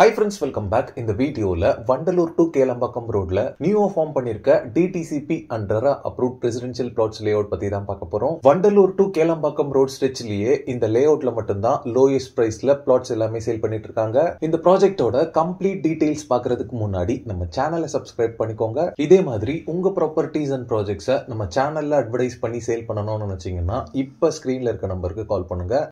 Hi friends, welcome back. In the video Vandalur to Kelambakam road new form பண்ணிருக்க DTCP under approved presidential plots layout பத்தி தான் பார்க்க போறோம். Vandalur to Kelambakam road stretchலயே இந்த லேஅவுட்ல மட்டும் தான் lowest priceல plots எல்லாமே சேல் பண்ணிட்டு இருக்காங்க. இந்த ப்ராஜெக்ட்டோட complete details பார்க்கிறதுக்கு முன்னாடி நம்ம சேனலை subscribe பண்ணிக்கோங்க. இதே மாதிரி உங்க ப்ராப்பர்ட்டிஸ் அண்ட் ப்ராஜெக்ட்ஸை நம்ம சேனல்ல அட்வர்டைஸ் பண்ணி சேல் பண்ணணும்னு நினைச்சீங்கன்னா இப்ப ஸ்கிரீன்ல இருக்க நம்பருக்கு கால் பண்ணுங்க.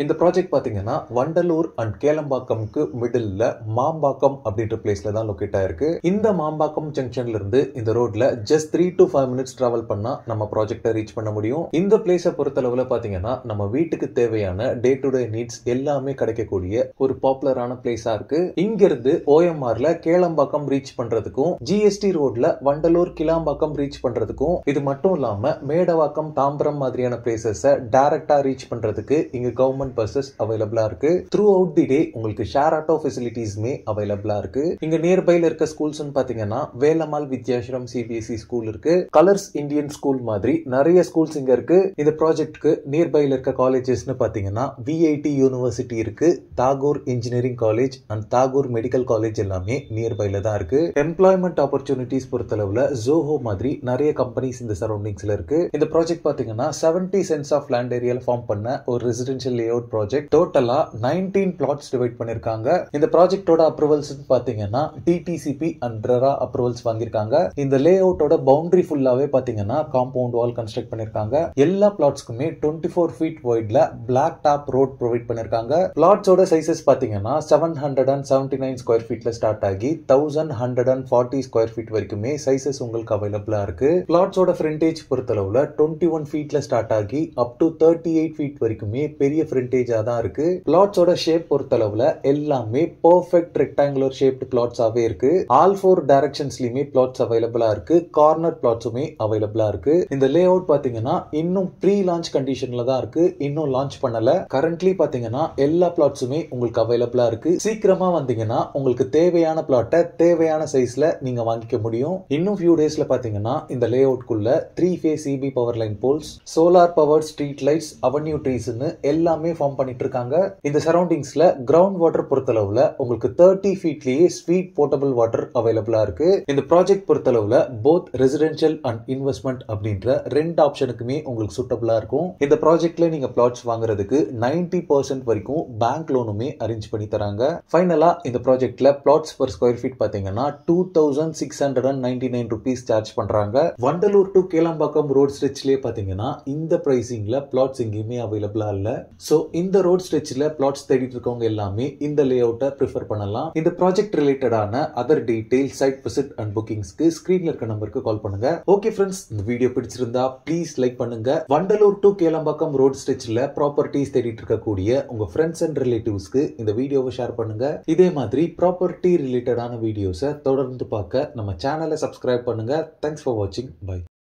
இந்த ப்ராஜெக்ட் பாத்தீங்கன்னா வண்டலூர் அண்ட் கேளம்பாக்கம்க்கு மிடில்ல மாம்பாக்கம் அப்படின்ற பிளேஸ்ல தான் லொகேட் ஆயிருக்கு. இந்த மாம்பாக்கம் ஜங்ஷன்ல இருந்து இந்த ரோட்ல ஜஸ்ட் 3 to 5 minutes டிராவல் பண்ணா நம்ம ப்ராஜெக்டை ரீச் பண்ண முடியும். இந்த பிளேஸை பொறுத்தளவுல பாத்தீங்கன்னா நம்ம வீட்டுக்கு தேவையான டே டு டே நீட்ஸ் எல்லாமே கிடைக்கக்கூடிய ஒரு பாப்புலரான பிளேஸா இருக்கு. இங்க இருந்து OMRல கேளம்பாக்கம் ரீச் பண்றதுக்கும் GST ரோட்ல வண்டலூர் கிளாம்பாக்கம் ரீச் பண்றதுக்கும் இது மட்டும் இல்லாம மேடவாக்கம் தாம்பரம் மாதிரியான பிளேசஸ் டைரக்டா ரீச் பண்றதுக்கு இங்க கவர்மெண்ட் buses அவைலபிளா இருக்கு. throughout the day உங்களுக்கு ஷேர் ஆட்டோ ஃபெசிலிட்டிஸ்மே அவைலபிளா இருக்கு. இங்க நியர்பைல இருக்க ஸ்கூல்ஸ் பாத்தீங்கன்னா வேலம்மாள் வித்யாஸ்ரம் CBSE ஸ்கூல் இருக்கு, கலர்ஸ் இந்தியன் ஸ்கூல் மாதிரி நிறைய ஸ்கூல்ஸ் இங்க இருக்கு. இந்த ப்ராஜெக்ட்க்கு நியர்பைல இருக்க காலேஜஸ்னு பாத்தீங்கன்னா VIT யூனிவர்சிட்டி இருக்கு, Tagore engineering college and Tagore medical college எல்லாமே நியர்பைல தான் இருக்கு. எம்ப்ளாய்மெண்ட் ஆப்பர்ச்சுனிட்டிஸ் பொறுத்தளவுல ஜோஹோ மாதிரி நிறைய கம்பெனிஸ் இந்த சரௌண்டிங்ஸ்ல இருக்கு. இந்த ப்ராஜெக்ட் பாத்தீங்கன்னா 70 cents ஆஃப் லேண்ட் ஏரியால ஃபார்ம் பண்ண ஒரு ரெசிடென்ஷியல் லேஅவுட் ப்ராஜெக்ட். டோட்டலா 19 plots டிவைட் பண்ணிருக்காங்க. இந்த ப்ராஜெக்ட்டோட அப்ரூவல்ஸ் பாத்தீங்கன்னா DTCP அண்ட் RERA அப்ரூவல்ஸ் வாங்கிருக்காங்க. இந்த லேஅவுட்டோட பவுண்டரி ஃபுல்லாவே பாத்தீங்கன்னா காம்பவுண்ட் வால் கன்ஸ்ட்ரக்ட் பண்ணிருக்காங்க. எல்லா பிளாட்ஸ்க்குமே 24 feet வைட்ல பிளாக் டாப் ரோட் ப்ரொவைட் பண்ணிருக்காங்க. பிளாட்ஸோட சைசஸ் பாத்தீங்கன்னா 779 ஸ்கொயர் ஃபீட்ல ஸ்டார்ட் ஆகி 1140 ஸ்கொயர் ஃபீட் வரைக்குமே சைசஸ் உங்களுக்கு அவைலபிளா இருக்கு. பிளாட்ஸோட ஃப்ரண்டேஜ் பொறுத்தளவுல 21 feetல ஸ்டார்ட் ஆகி அப் டு 38 feet வரைக்குமே பெரிய ஃப்ரண்டேஜா தான் இருக்கு. பிளாட்ஸோட ஷேப் பொறுத்தளவுல எல்லாமே பெர்ஃபெக்ட் ரெக்டாங்குலர் ஷேப்டு பிளாட்ஸாவே இருக்கு. ஆல் 4 டைரக்ஷன்ஸ்லயுமே பிளாட்ஸ் அவைலபிளா இருக்கு. கார்னர் பிளாட்ஸுமே அவைலபிளா இருக்கு. இந்த லேஅவுட் பாத்தீங்கன்னா இன்னும் ப்ரீ லான்ச் கண்டிஷன்ல தான் இருக்கு, இன்னும் லான்ச் பண்ணல. கரண்ட்லி பாத்தீங்கன்னா எல்லா பிளாட்ஸுமே உங்களுக்கு அவைலபிளா இருக்கு. சீக்கிரமா வந்தீங்கன்னா உங்களுக்கு தேவையான பிளாட்டை தேவையான சைஸ்ல நீங்க வாங்கிக்க முடியும். இன்னும் ஃபியூ டேஸ்ல பாத்தீங்கன்னா இந்த லேஅவுட்குள்ள 3 phase CB power line poles, solar power street lights, avenue ட்ரீஸ்னு எல்லாமே ஃபார்ம் பண்ணிட்டு இருக்காங்க. இந்த சரௌண்டிங்ஸ்ல கிரவுண்ட் வாட்டர் பொறுத்தளவுல உங்களுக்கு 30 feetலயே ஸ்வீட் போர்ட்டபிள் வாட்டர் அவைலபிளா இருக்கு. இந்த ப்ராஜெக்ட் பொறுத்தளவுல போத் ரெசிடென்ஷியல் அண்ட் இன்வெஸ்ட்மெண்ட் அப்படின்ற ரெண்டு ஆப்ஷனுக்குமே உங்களுக்கு சூட்டபிளா இருக்கும். இந்த ப்ராஜெக்ட்ல நீங்க பிளாட்ஸ் வாங்குறதுக்கு 90% வரைக்கும் பேங்க் லோனுமே அரேஞ்ச் பண்ணி தராங்க. ஃபைனலா இந்த ப்ராஜெக்ட்ல பிளாட்ஸ் பர் ஸ்கொயர் ஃபீட் பாத்தீங்கன்னா 2699 rupees சார்ஜ் பண்றாங்க. வண்டலூர் டு கேளம்பாக்கம் ரோட் ஸ்ட்ரெச்லயே பாத்தீங்கன்னா இந்த பிரைசிங்ல பிளாட்ஸ் எங்கேயுமே அவைலபிளா இல்ல. சோ இந்த ரோட் ஸ்ட்ரெச்ல பிளாட்ஸ் தேடிட்டு இருக்கவங்க எல்லாமே இந்த லேஅவுட்டை ப்ரிஃபர் பண்ணலாம். இந்த ப்ராஜெக்ட் ரிலேட்டடான other detail, site visit and புக்கிங்ஸ்க்கு ஸ்கிரீன்ல இருக்க நம்பருக்கு கால் பண்ணுங்க. ஓகே ஃப்ரெண்ட்ஸ், இந்த வீடியோ பிடிச்சிருந்தா ப்ளீஸ் லைக் பண்ணுங்க. வண்டலூர் டு கேளம்பாக்கம் ரோட் ஸ்ட்ரெச்ல ப்ராப்பர்ட்டிஸ் தேடிட்டு இருக்கக்கூடிய உங்க ஃப்ரெண்ட்ஸ் அண்ட் ரிலேட்டிவ்ஸ்க்கு இந்த வீடியோவை ஷேர் பண்ணுங்க. இதே மாதிரி ப்ராப்பர்ட்டி ரிலேட்டடான வீடியோஸை தொடர்ந்து பார்க்க நம்ம சேனலை சப்ஸ்கிரைப் பண்ணுங்க. தேங்க்ஸ் ஃபார் வாட்சிங். பை.